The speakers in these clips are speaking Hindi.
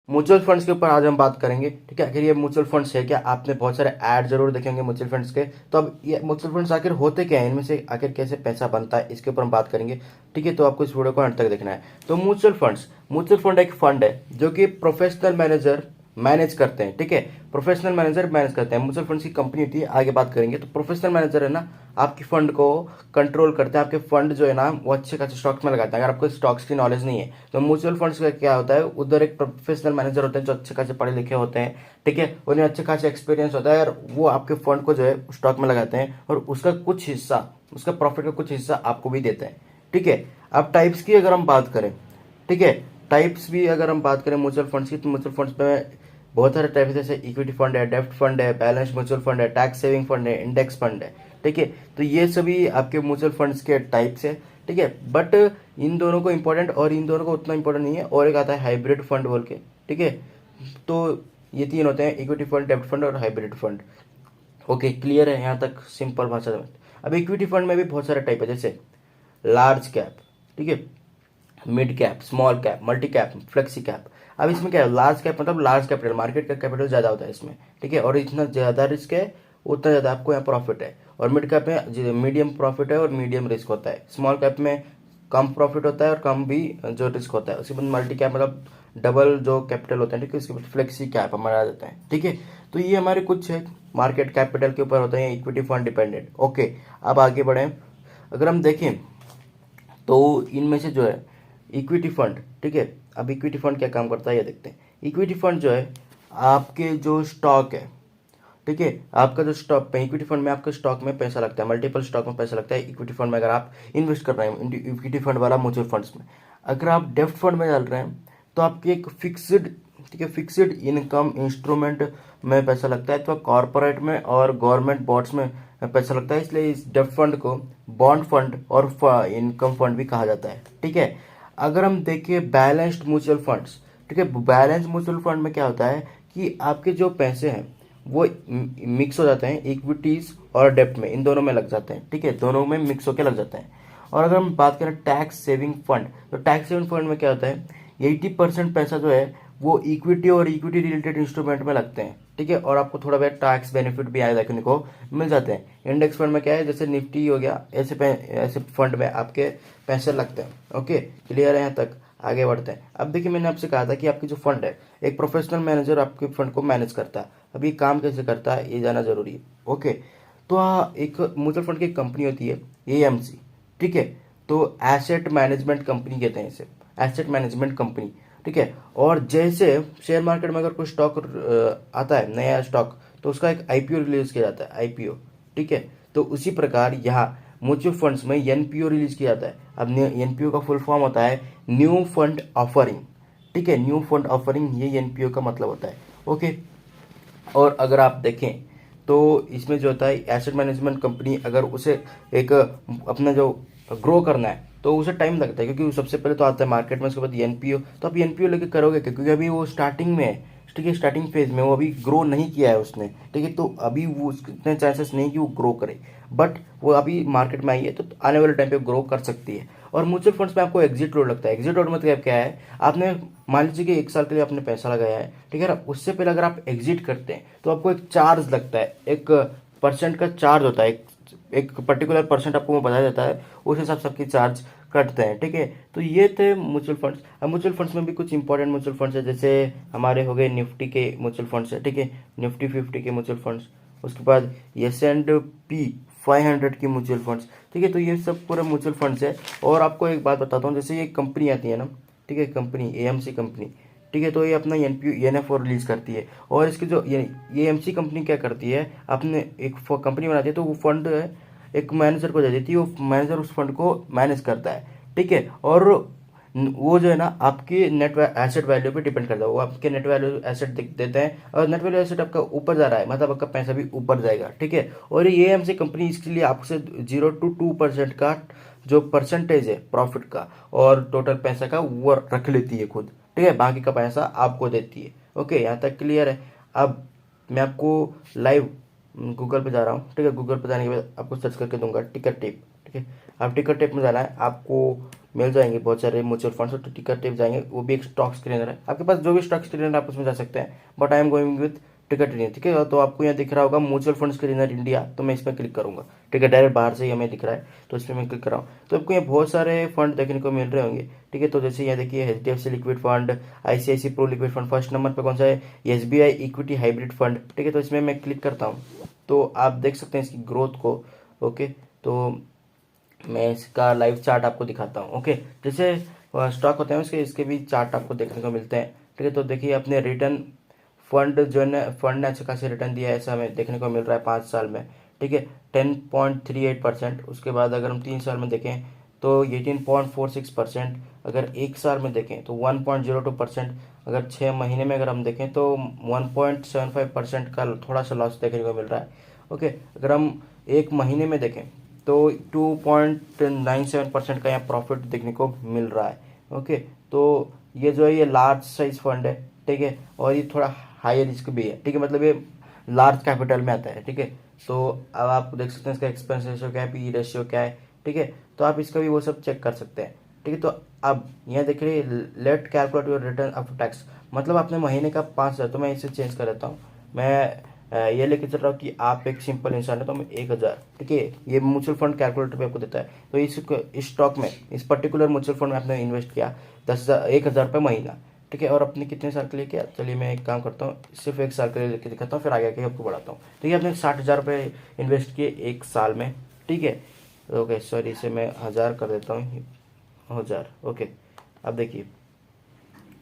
म्यूचुअल फंड्स के ऊपर आज हम बात करेंगे। ठीक है, आखिर ये म्यूचुअल फंड्स है क्या? आपने बहुत सारे ऐड जरूर देखे होंगे म्यूचुअल फंड्स के। तो अब ये म्यूचुअल फंड्स आखिर होते क्या है, इनमें से आखिर कैसे पैसा बनता है, इसके ऊपर हम बात करेंगे। ठीक है, तो आपको इस वीडियो को अंत तक देखना है। तो म्यूचुअल फंड एक फंड है जो कि प्रोफेशनल मैनेजर मैनेज करते हैं। ठीक है, प्रोफेशनल मैनेजर मैनेज करते हैं। म्यूचुअल फंड्स की कंपनी होती है, आगे बात करेंगे। तो प्रोफेशनल मैनेजर है ना, आपकी फंड को कंट्रोल करते हैं। आपके फंड जो है ना वो अच्छे खासे स्टॉक्स में लगाते हैं। अगर आपको स्टॉक्स की नॉलेज नहीं है तो म्यूचुअल फंड्स का क्या होता है, उधर एक प्रोफेशनल मैनेजर होते हैं जो अच्छे खासे पढ़े लिखे होते हैं। ठीक है, उन्हें अच्छे खासे एक्सपीरियंस होता है और वो आपके फंड को जो है स्टॉक में लगाते हैं और उसका कुछ हिस्सा, उसका प्रॉफिट का कुछ हिस्सा आपको भी देते हैं। ठीक है, अब टाइप्स की अगर हम बात करें, ठीक है, टाइप्स भी अगर हम बात करें म्यूचुअल फंड्स की, तो म्यूचुअल फंड्स में बहुत सारे टाइप है, जैसे इक्विटी फंड है, डेब्ट फंड है, बैलेंस म्यूचुअल फंड है, टैक्स सेविंग फंड है, इंडेक्स फंड है। ठीक है, तो ये सभी आपके म्यूचुअल फंड्स के टाइप्स है। ठीक है, बट इन दोनों को इंपॉर्टेंट और इन दोनों को उतना इंपॉर्टेंट नहीं है। और एक आता है हाइब्रिड फंड बोल के। ठीक है, तो ये तीन होते हैं, इक्विटी फंड, डेब्ट फंड और हाइब्रिड फंड। ओके, क्लियर है यहाँ तक, सिंपल भाषा में। अब इक्विटी फंड में भी बहुत सारे टाइप है, जैसे लार्ज कैप, ठीक है, mid cap, small cap, multi cap, flexi cap. अब इसमें क्या है, लार्ज कैप मतलब लार्ज कैपिटल, मार्केट का कैपिटल ज्यादा होता है इसमें। ठीक है, और इतना ज्यादा रिस्क है उतना ज्यादा आपको यहाँ प्रॉफिट है। और मिड कैप में मीडियम प्रॉफिट है और मीडियम रिस्क होता है। स्मॉल कैप में कम प्रॉफिट होता है और कम भी जो रिस्क होता है। उसके बाद मल्टी कैप मतलब डबल जो कैपिटल होता है। ठीक है, उसके बाद फ्लेक्सी कैप हमारा आ जाता है। ठीक है, तो ये हमारे कुछ है मार्केट कैपिटल के ऊपर होते हैं, इक्विटी फंड डिपेंडेंट। ओके, अब आगे बढ़े। अगर हम देखें तो इनमें से जो है इक्विटी फंड, ठीक है, अब इक्विटी फंड क्या काम करता है ये देखते हैं। इक्विटी फंड जो है आपके जो स्टॉक है, ठीक है, आपका जो स्टॉक है, इक्विटी फंड में आपके स्टॉक में पैसा लगता है, मल्टीपल स्टॉक में पैसा लगता है इक्विटी फंड में। अगर आप इन्वेस्ट कर रहे हैं इक्विटी फंड वाला म्यूचुअल फंड्स में, अगर आप डेब्ट फंड में डाल रहे हैं तो आपकी एक फिक्स्ड, ठीक है, फिक्स्ड इनकम इंस्ट्रूमेंट में पैसा लगता है, तो कॉर्पोरेट में और गवर्नमेंट बॉन्ड्स में पैसा लगता है। इसलिए इस डेब्ट फंड को बॉन्ड फंड और इनकम फंड भी कहा जाता है। ठीक है, अगर हम देखें बैलेंस्ड म्यूचुअल फंड्स, ठीक है, बैलेंस म्यूचुअल फंड में क्या होता है कि आपके जो पैसे हैं वो मिक्स हो जाते हैं इक्विटीज और डेब्ट में, इन दोनों में लग जाते हैं। ठीक है, दोनों में मिक्स होकर लग जाते हैं। और अगर हम बात करें टैक्स सेविंग फंड, तो टैक्स सेविंग फंड में क्या होता है, 80% पैसा जो है वो इक्विटी और इक्विटी रिलेटेड इंस्ट्रूमेंट में लगते हैं। ठीक है, और आपको थोड़ा बहुत टैक्स बेनिफिट भी आए देखने को मिल जाते हैं। इंडेक्स फंड में क्या है, जैसे निफ्टी हो गया, ऐसे फंड में आपके पैसे लगते हैं। ओके, क्लियर है यहाँ तक, आगे बढ़ते हैं। अब देखिए, मैंने आपसे कहा था कि आपकी जो फंड है, एक प्रोफेशनल मैनेजर आपके फंड को मैनेज करता है। अभी काम कैसे करता है ये जाना जरूरी है। ओके, तो एक म्यूचुअल फंड की कंपनी होती है एएमसी। ठीक है, तो एसेट मैनेजमेंट कंपनी कहते हैं इसे, एसेट मैनेजमेंट कंपनी। ठीक है, और जैसे शेयर मार्केट में अगर कोई स्टॉक आता है, नया स्टॉक, तो उसका एक आईपीओ रिलीज किया जाता है, आईपीओ। ठीक है, तो उसी प्रकार यहाँ म्यूचुअल फंड्स में एनपीओ रिलीज किया जाता है। अब एनपीओ का फुल फॉर्म होता है न्यू फंड ऑफरिंग। ठीक है, न्यू फंड ऑफरिंग, ये एनपीओ का मतलब होता है। ओके, और अगर आप देखें तो इसमें जो होता है एसेट मैनेजमेंट कंपनी, अगर उसे एक अपना जो ग्रो करना है तो उसे टाइम लगता है, क्योंकि सबसे पहले तो आता है मार्केट में, उसके बाद एनपीओ। तो आप एनपीओ लेके करोगे क्या? क्योंकि अभी वो स्टार्टिंग में है। ठीक है, स्टार्टिंग फेज में वो अभी ग्रो नहीं किया है उसने। ठीक है, तो अभी वो इतने चांसेस नहीं कि वो ग्रो करे, बट वो अभी मार्केट में आई है तो आने वाले टाइम पे ग्रो कर सकती है। और म्यूचुअल फंड्स में आपको एग्जिट लोड लगता है। एग्जिट लोड मतलब क्या है, आपने मान लीजिए कि 1 साल के लिए आपने पैसा लगाया है, ठीक है ना, उससे पहले अगर आप एग्जिट करते हैं तो आपको एक चार्ज लगता है, एक परसेंट का चार्ज होता है, एक पर्टिकुलर परसेंट आपको वो बताया जाता है, उस हिसाब से आपकी चार्ज कटते हैं। ठीक है, तो ये थे म्यूचुअल फंड्स। अब म्यूचुअल फंड्स में भी कुछ इंपॉर्टेंट म्यूचुअल फंड्स है, जैसे हमारे हो गए निफ्टी के म्यूचुअल फंड्स है। ठीक है, निफ्टी 50 के म्यूचुअल फंड्स, उसके बाद S&P 500 की म्यूचुअल फंड्स। ठीक है, तो ये सब पूरे म्यूचुअल फंड्स है। और आपको एक बात बताता हूँ, जैसे ये कंपनी आती है ना, ठीक है, कंपनी एएमसी कंपनी, ठीक है, तो ये अपना एनपीओ एनएफओ रिलीज करती है। और इसकी जो ये एएमसी कंपनी क्या करती है, अपने एक कंपनी बनाती है, तो वो फंड एक मैनेजर को दे देती है, वो मैनेजर उस फंड को मैनेज करता है। ठीक है, और वो जो है ना आपकी नेट एसेट वैल्यू पे डिपेंड करता है, वो आपके नेट वैल्यू एसेट देते हैं, और नेट वैल्यू एसेट आपका ऊपर जा रहा है मतलब आपका पैसा भी ऊपर जाएगा। ठीक है, और ये एएमसी कंपनी इसके लिए आपसे 0 to 2% का जो परसेंटेज है प्रॉफिट का और टोटल पैसा का वो रख लेती है खुद। ठीक है, बाकी का पैसा आपको देती है। ओके, यहाँ तक क्लियर है। अब मैं आपको लाइव गूगल पे जा रहा हूँ। ठीक है, गूगल पे जाने के बाद आपको सर्च करके दूंगा टिकट टेप। ठीक है, अब टिकट टेप में जाना है आपको, मिल जाएंगे बहुत सारे म्यूचुअल फंड्स, तो टिकर टेप जाएंगे, वो भी एक स्टॉक स्क्रीनर है, आपके पास जो भी स्टॉक स्क्रीनर आप उसमें जा सकते हैं, but I am going with टिकर ट्रेनर, ठीक है। तो आपको यहाँ दिख रहा होगा म्यूचुअल फंड स्क्रीनर इंडिया, तो मैं इस पर क्लिक करूंगा, ठीक है, डायरेक्ट बाहर से ही हमें दिख रहा है, तो इस पर मैं क्लिक कर रहा हूँ, तो आपको यहाँ बहुत सारे फंड देखने को मिल रहे होंगे, ठीक है। तो जैसे यहाँ देखिए HDFC liquid fund, ICICI pro liquid fund, first number पर कौन सा है, SBI इक्विटी हाइब्रिड फंड, ठीक है। तो इसमें मैं क्लिक करता हूँ, तो आप देख सकते हैं इसकी ग्रोथ को, ओके। तो मैं इसका लाइव चार्ट आपको दिखाता हूँ, ओके। जैसे स्टॉक होते हैं उसके इसके भी चार्ट आपको देखने को मिलते हैं, ठीक है। तो देखिए अपने रिटर्न फंड जो है ना, फंड ने अच्छा खासा रिटर्न दिया है, ऐसा हमें देखने को मिल रहा है 5 साल में, ठीक है, 10.38%। उसके बाद अगर हम 3 साल में देखें तो 18.46%, अगर 1 साल में देखें तो 1.02%, अगर 6 महीने में अगर हम देखें तो 1.75% का थोड़ा सा लॉस देखने को मिल रहा है, ओके। अगर हम 1 महीने में देखें तो 2.97% का यहाँ प्रॉफिट देखने को मिल रहा है, ओके। तो ये जो है ये लार्ज साइज फंड है, ठीक है, और ये थोड़ा हाई रिस्क भी है, ठीक है, मतलब ये लार्ज कैपिटल में आता है, ठीक है। तो अब आप देख सकते हैं इसका एक्सपेंस रेशियो क्या है, पी रेशियो क्या है, ठीक है। तो आप इसका भी वो सब चेक कर सकते हैं, ठीक है। तो अब यहाँ देख रहे let calculate your return after tax, मतलब आपने महीने का 5,000, तो मैं इसे चेंज कर देता हूँ, मैं ये लेके चल रहा हूँ कि आप एक सिंपल इंसान है, तो मैं 1,000, ठीक है, ये म्यूचुअल फंड कैलकुलेटर पे आपको देता है। तो इस स्टॉक में, इस पर्टिकुलर म्यूचुअल फंड में आपने इन्वेस्ट किया 10,000, 1,000 रुपये महीना, ठीक है, और अपने कितने साल के लिए किया, चलिए मैं एक काम करता हूँ, सिर्फ 1 साल के लिए लेके दिखाता हूँ, फिर आगे आके आपको बढ़ाता हूँ। तो ये आपने 60,000 रुपये इन्वेस्ट किए 1 साल में, ठीक है, ओके, सॉरी इसे मैं 1,000 कर देता हूँ, 1,000, ओके। अब देखिए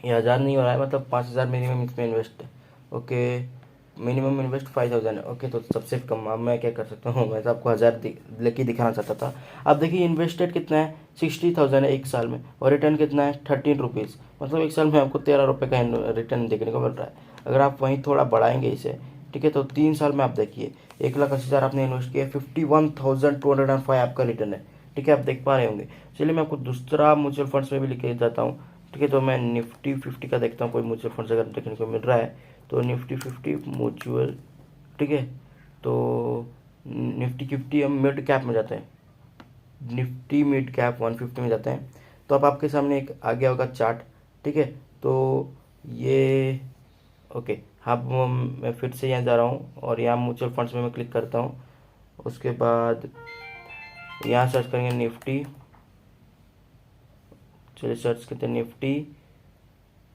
ये 1,000 नहीं हो रहा है, मतलब 5,000 मिनिमम इसमें इन्वेस्ट है, ओके, मिनिमम इन्वेस्ट 5,000 है, ओके। तो सबसे कम, अब मैं क्या कर सकता हूँ, मैं तो आपको 1,000 लेके दिखाना चाहता था। अब देखिए इन्वेस्टेड कितना है, 60,000 है 1 साल में, और रिटर्न कितना है 13 रुपीज़, मतलब 1 साल में आपको 13 रुपये का रिटर्न देखने को मिल रहा है। अगर आप वहीं थोड़ा बढ़ाएंगे इसे, ठीक है, तो 3 साल में आप देखिए 1,80,000 आपने इन्वेस्ट किया, 51,205 आपका रिटर्न है, ठीक है, आप देख पा रहे होंगे। चलिए मैं आपको दूसरा म्यूचुअल फंड्स में भी लेके जाता हूँ, ठीक है। तो मैं निफ्टी 50 का देखता हूँ, कोई म्यूचुअल फंड्स अगर देखने को मिल रहा है तो निफ्टी 50 म्यूचुअल, ठीक है। तो निफ्टी 50 हम मिड कैप में जाते हैं, निफ्टी मिड कैप 150 में जाते हैं। तो अब आपके सामने एक आ गया होगा चार्ट, ठीक है। तो ये ओके, अब मैं फिर से यहाँ जा रहा हूँ और यहाँ म्यूचुअल फंड्स में मैं क्लिक करता हूँ, उसके बाद यहाँ सर्च करेंगे निफ्टी, चलिए सर्च करते हैं निफ्टी,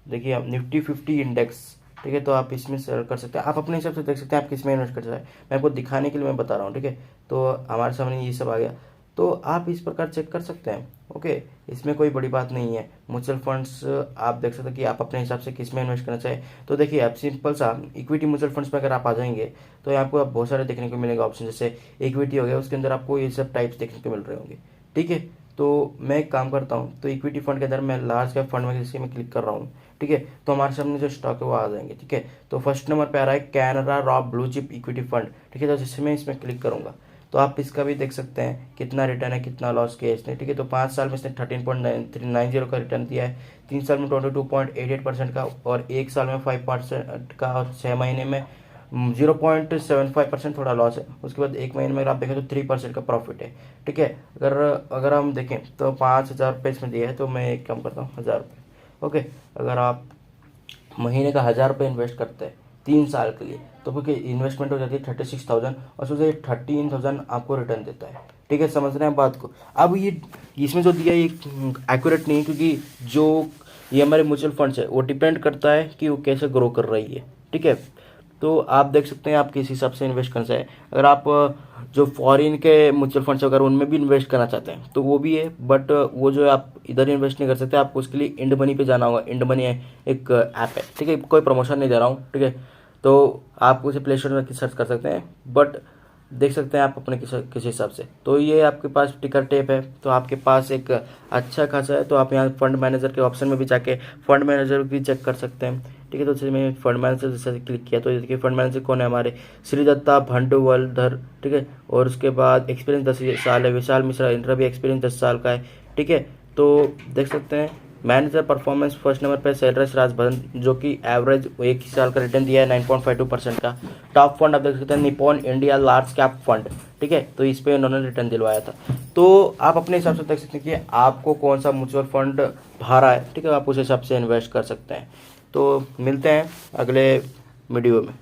देखिए आप निफ्टी 50 इंडेक्स, ठीक है। तो आप इसमें सर्च कर सकते हैं, आप अपने हिसाब से देख सकते हैं आप किस में इन्वेस्ट कर सकते हैं, मैं आपको दिखाने के लिए मैं बता रहा हूँ, ठीक है। तो हमारे सामने ये सब आ गया, तो आप इस प्रकार चेक कर सकते हैं, ओके। इसमें कोई बड़ी बात नहीं है, म्यूचुअल फंड्स आप देख सकते हैं कि आप अपने हिसाब से किस में इन्वेस्ट करना चाहें। तो देखिए आप सिंपल सा इक्विटी म्यूचुअल फंड्स में अगर आप आ जाएंगे तो यहाँ आपको बहुत सारे देखने को मिलेगा ऑप्शन, जैसे इक्विटी हो गया, उसके अंदर आपको ये सब टाइप्स देखने को मिल रहे होंगे, ठीक है। तो मैं एक काम करता हूँ, तो इक्विटी फंड के अंदर मैं लार्ज कैप फंड में जिसके मैं क्लिक कर रहा हूँ, ठीक है। तो हमारे सामने जो स्टॉक है वो आ जाएंगे, ठीक है। तो फर्स्ट नंबर पे आ रहा है Canara raw blue chip equity fund, ठीक है। तो जैसे मैं इसमें क्लिक करूंगा तो आप इसका भी देख सकते हैं कितना रिटर्न है, कितना लॉस किया है इसने, ठीक है। तो 5 साल में इसने 13.90 का रिटर्न दिया है, 3 साल में 22.88% का, और 1 साल में 5% का, और 6 महीने में 0.75% थोड़ा लॉस है। उसके बाद 1 महीने में अगर आप देखें तो 3% का प्रॉफिट है, ठीक है। अगर अगर हम देखें तो 5,000 रुपये इसमें दिया है, तो मैं एक काम करता हूँ 1,000 रुपये, ओके। अगर आप महीने का 1,000 रुपये इन्वेस्ट करते हैं 3 साल के लिए, तो क्योंकि इन्वेस्टमेंट हो जाती है 36,000, और उससे 13,000 आपको रिटर्न देता है, ठीक है, समझ रहे हैं बात को। अब ये इसमें जो दिया ये एक्यूरेट नहीं है, क्योंकि जो ये हमारे म्यूचुअल फंड्स है वो डिपेंड करता है कि वो कैसे ग्रो कर रही है, ठीक है। तो आप देख सकते हैं आप किस हिसाब से इन्वेस्ट करना चाहें। अगर आप जो फॉरेन के म्यूचुअल फंड्स अगर उनमें भी इन्वेस्ट करना चाहते हैं तो वो भी है, बट वो जो है आप इधर इन्वेस्ट नहीं कर सकते, आपको उसके लिए इंड मनी पे जाना होगा। इंड मनी एक ऐप है, ठीक है, कोई प्रमोशन नहीं दे रहा हूँ, ठीक है। तो आप उसे प्ले स्टोर में सर्च कर सकते हैं, बट देख सकते हैं आप अपने किस हिसाब से। तो ये आपके पास टिकर टेप है, तो आपके पास एक अच्छा खासा है, तो आप यहाँ फंड मैनेजर के ऑप्शन में भी जाके फंड मैनेजर भी चेक कर सकते हैं, ठीक है। तो जैसे मैं फंड मैनेजर जैसे क्लिक किया तो ये देखिए फंड मैनेजर कौन है, हमारे श्री दत्ता भंडवलधर, ठीक है। और उसके बाद एक्सपीरियंस 10 साल है, विशाल मिश्रा, इनका भी एक्सपीरियंस 10 साल का है, ठीक है। तो देख सकते हैं मैनेजर परफॉर्मेंस फर्स्ट नंबर पे सेलरस राजभवन, जो कि एवरेज एक ही साल का रिटर्न दिया है 9.52% का। टॉप फंड आप देख सकते हैं Nippon India large cap fund, ठीक है, तो इस पे उन्होंने रिटर्न दिलवाया था। तो आप अपने हिसाब से देख सकते हैं कि आपको कौन सा म्यूचुअल फंड भा रहा है, ठीक है, आप उस हिसाब से इन्वेस्ट कर सकते हैं। तो मिलते हैं अगले वीडियो में।